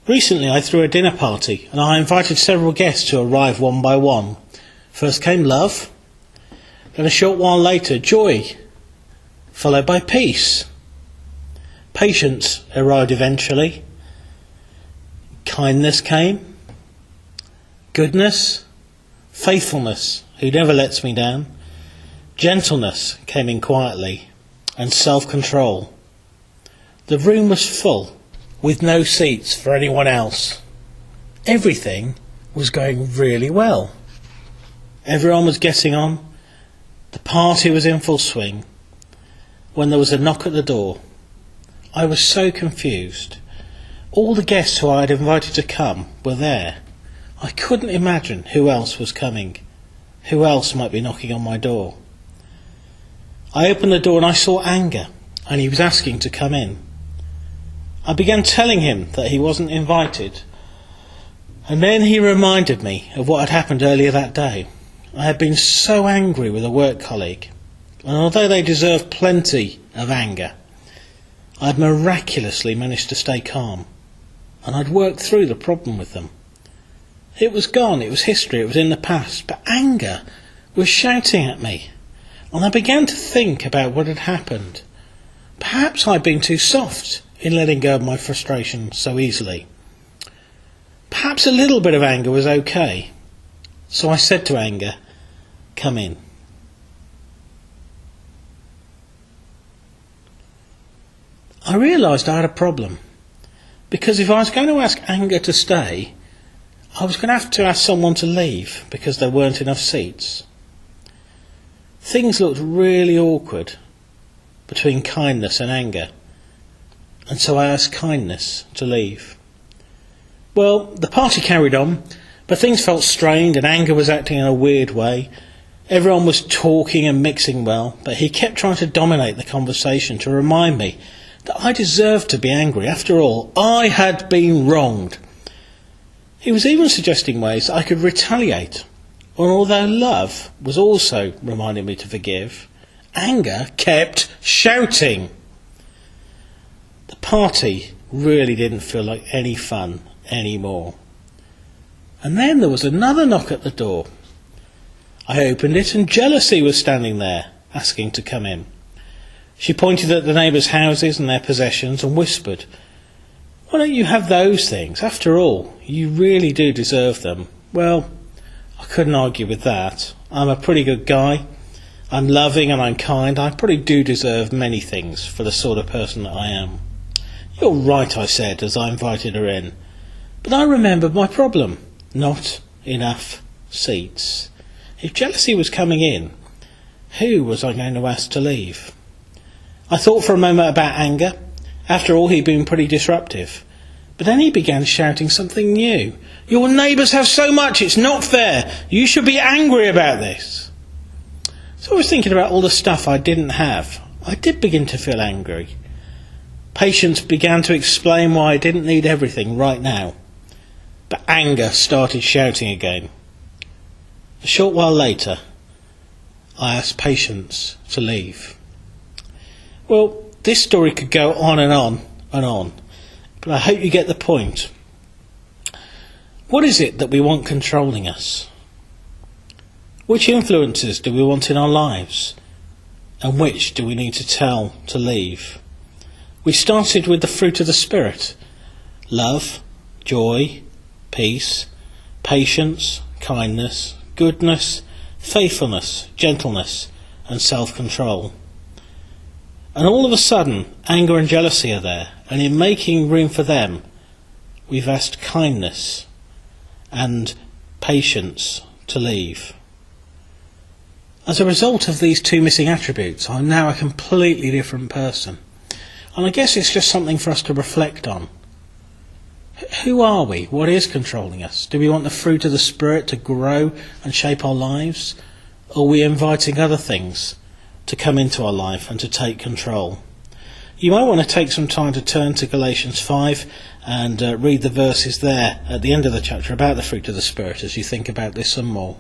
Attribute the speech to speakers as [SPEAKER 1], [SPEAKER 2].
[SPEAKER 1] Recently I threw a dinner party and I invited several guests to arrive one by one. First came love, then a short while later joy, followed by peace. Patience arrived eventually. Kindness came. Goodness, faithfulness, who never lets me down. Gentleness came in quietly, and self-control. The room was full, with no seats for anyone else. Everything was going really well. Everyone was getting on. The party was in full swing. When there was a knock at the door, I was so confused. All the guests who I had invited to come were there. I couldn't imagine who else was coming. Who else might be knocking on my door? I opened the door and I saw Anger, and he was asking to come in. I began telling him that he wasn't invited, and then he reminded me of what had happened earlier that day. I had been so angry with a work colleague, and although they deserved plenty of anger, I had miraculously managed to stay calm, and I'd worked through the problem with them. It was gone, it was history, it was in the past, but Anger was shouting at me, and I began to think about what had happened. Perhaps I'd been too soft in letting go of my frustration so easily. Perhaps a little bit of anger was okay. So I said to Anger, "Come in." I realised I had a problem, because if I was going to ask Anger to stay, I was going to have to ask someone to leave because there weren't enough seats. Things looked really awkward between Kindness and Anger, and so I asked Kindness to leave. Well, the party carried on, but things felt strained and Anger was acting in a weird way. Everyone was talking and mixing well, but he kept trying to dominate the conversation to remind me that I deserved to be angry. After all, I had been wronged. He was even suggesting ways that I could retaliate. And although love was also reminding me to forgive, Anger kept shouting. The party really didn't feel like any fun anymore. And then there was another knock at the door. I opened it and Jealousy was standing there, asking to come in. She pointed at the neighbours' houses and their possessions and whispered, "Why don't you have those things? After all, you really do deserve them." Well, I couldn't argue with that. I'm a pretty good guy. I'm loving and I'm kind. I probably do deserve many things for the sort of person that I am. "You're right," I said as I invited her in. But I remembered my problem. Not enough seats. If Jealousy was coming in, who was I going to ask to leave? I thought for a moment about Anger. After all, he'd been pretty disruptive. But then he began shouting something new. "Your neighbours have so much, it's not fair. You should be angry about this." So I was thinking about all the stuff I didn't have. I did begin to feel angry. Patience began to explain why I didn't need everything right now. But Anger started shouting again. A short while later, I asked Patience to leave. Well, this story could go on and on and on, but I hope you get the point. What is it that we want controlling us? Which influences do we want in our lives? And which do we need to tell to leave? We started with the fruit of the Spirit: love, joy, peace, patience, kindness, goodness, faithfulness, gentleness, and self-control. And all of a sudden, anger and jealousy are there, and in making room for them, we've asked kindness and patience to leave. As a result of these two missing attributes, I'm now a completely different person. And I guess it's just something for us to reflect on. Who are we? What is controlling us? Do we want the fruit of the Spirit to grow and shape our lives? Or are we inviting other things to come into our life and to take control? You might want to take some time to turn to Galatians 5 and read the verses there at the end of the chapter about the fruit of the Spirit as you think about this some more.